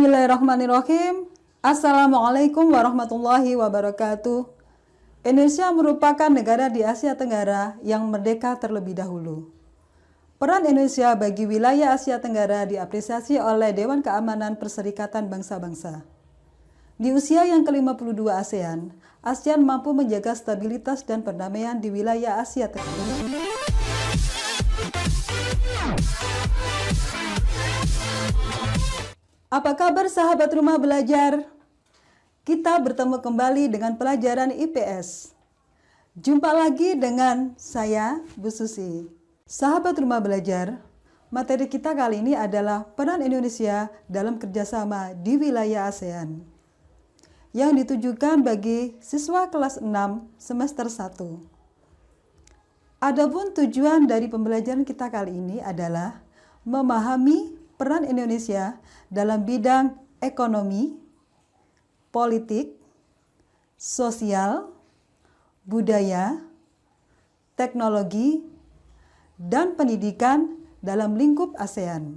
Bismillahirrahmanirrahim. Assalamualaikum warahmatullahi wabarakatuh. Indonesia merupakan negara di Asia Tenggara yang merdeka terlebih dahulu. Peran Indonesia bagi wilayah Asia Tenggara diapresiasi oleh Dewan Keamanan Perserikatan Bangsa-Bangsa. Di usia yang ke-52 ASEAN, ASEAN mampu menjaga stabilitas dan perdamaian di wilayah Asia Tenggara. Apa kabar sahabat rumah belajar? Kita bertemu kembali dengan pelajaran IPS. Jumpa lagi dengan saya, Bu Susi. Sahabat rumah belajar, materi kita kali ini adalah peran Indonesia dalam kerjasama di wilayah ASEAN, yang ditujukan bagi siswa kelas 6 semester 1. Adapun tujuan dari pembelajaran kita kali ini adalah memahami peran Indonesia dalam bidang ekonomi, politik, sosial, budaya, teknologi, dan pendidikan dalam lingkup ASEAN.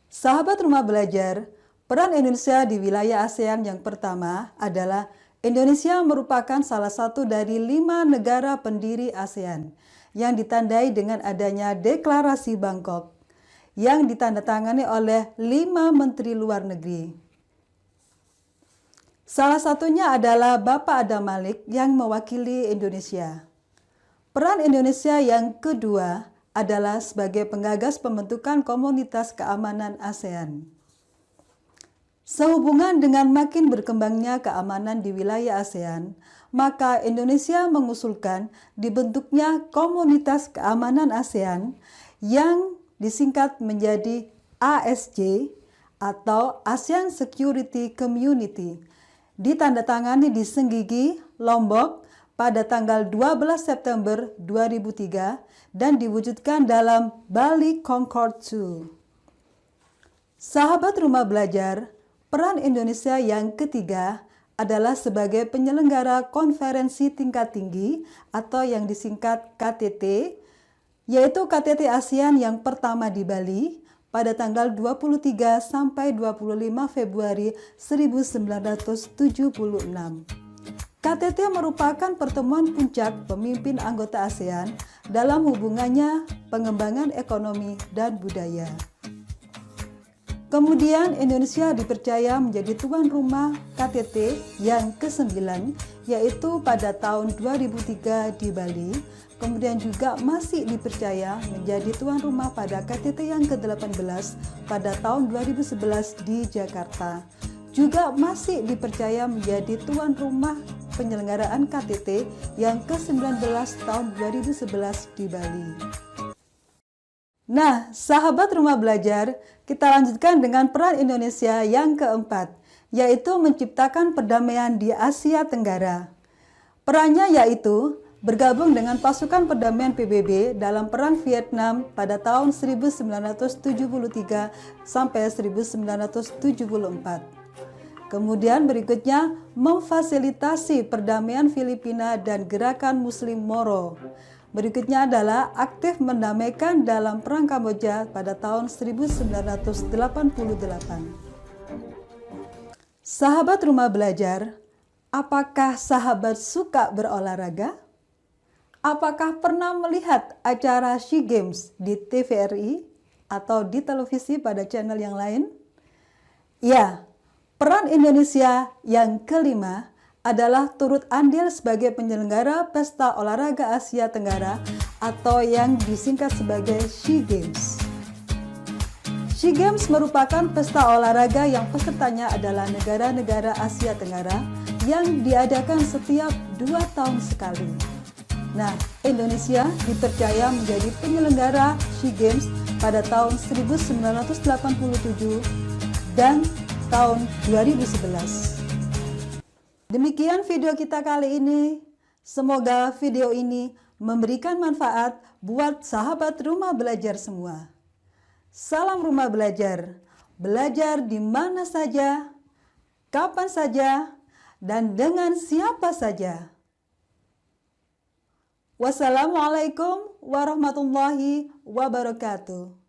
Sahabat rumah belajar, peran Indonesia di wilayah ASEAN yang pertama adalah Indonesia merupakan salah satu dari 5 negara pendiri ASEAN yang ditandai dengan adanya Deklarasi Bangkok yang ditandatangani oleh 5 menteri luar negeri. Salah satunya adalah Bapak Adam Malik yang mewakili Indonesia. Peran Indonesia yang kedua adalah sebagai penggagas pembentukan Komunitas Keamanan ASEAN. Sehubungan dengan makin berkembangnya keamanan di wilayah ASEAN, maka Indonesia mengusulkan dibentuknya Komunitas Keamanan ASEAN yang disingkat menjadi ASC atau ASEAN Security Community, ditandatangani di Senggigi, Lombok pada tanggal 12 September 2003 dan diwujudkan dalam Bali Concord II. Sahabat rumah belajar, peran Indonesia yang ketiga adalah sebagai penyelenggara konferensi tingkat tinggi atau yang disingkat KTT, yaitu KTT ASEAN yang pertama di Bali pada tanggal 23 sampai 25 Februari 1976. KTT merupakan pertemuan puncak pemimpin anggota ASEAN dalam hubungannya pengembangan ekonomi dan budaya. Kemudian Indonesia dipercaya menjadi tuan rumah KTT yang ke-9, yaitu pada tahun 2003 di Bali. Kemudian juga masih dipercaya menjadi tuan rumah pada KTT yang ke-18 pada tahun 2011 di Jakarta. Juga masih dipercaya menjadi tuan rumah penyelenggaraan KTT yang ke-19 tahun 2011 di Bali. Nah, sahabat rumah belajar, kita lanjutkan dengan peran Indonesia yang keempat, yaitu menciptakan perdamaian di Asia Tenggara. Perannya yaitu bergabung dengan pasukan perdamaian PBB dalam Perang Vietnam pada tahun 1973 sampai 1974. Kemudian berikutnya memfasilitasi perdamaian Filipina dan gerakan Muslim Moro. Berikutnya adalah aktif mendamaikan dalam Perang Kamboja pada tahun 1988. Sahabat rumah belajar, apakah sahabat suka berolahraga? Apakah pernah melihat acara SEA Games di TVRI atau di televisi pada channel yang lain? Ya, peran Indonesia yang kelima adalah turut andil sebagai penyelenggara Pesta Olahraga Asia Tenggara atau yang disingkat sebagai SEA Games. SEA Games merupakan pesta olahraga yang pesertanya adalah negara-negara Asia Tenggara yang diadakan setiap 2 tahun sekali. Nah, Indonesia dipercaya menjadi penyelenggara SEA Games pada tahun 1987 dan tahun 2011. Demikian video kita kali ini. Semoga video ini memberikan manfaat buat sahabat rumah belajar semua. Salam rumah belajar. Belajar di mana saja, kapan saja, dan dengan siapa saja. Wassalamualaikum warahmatullahi wabarakatuh.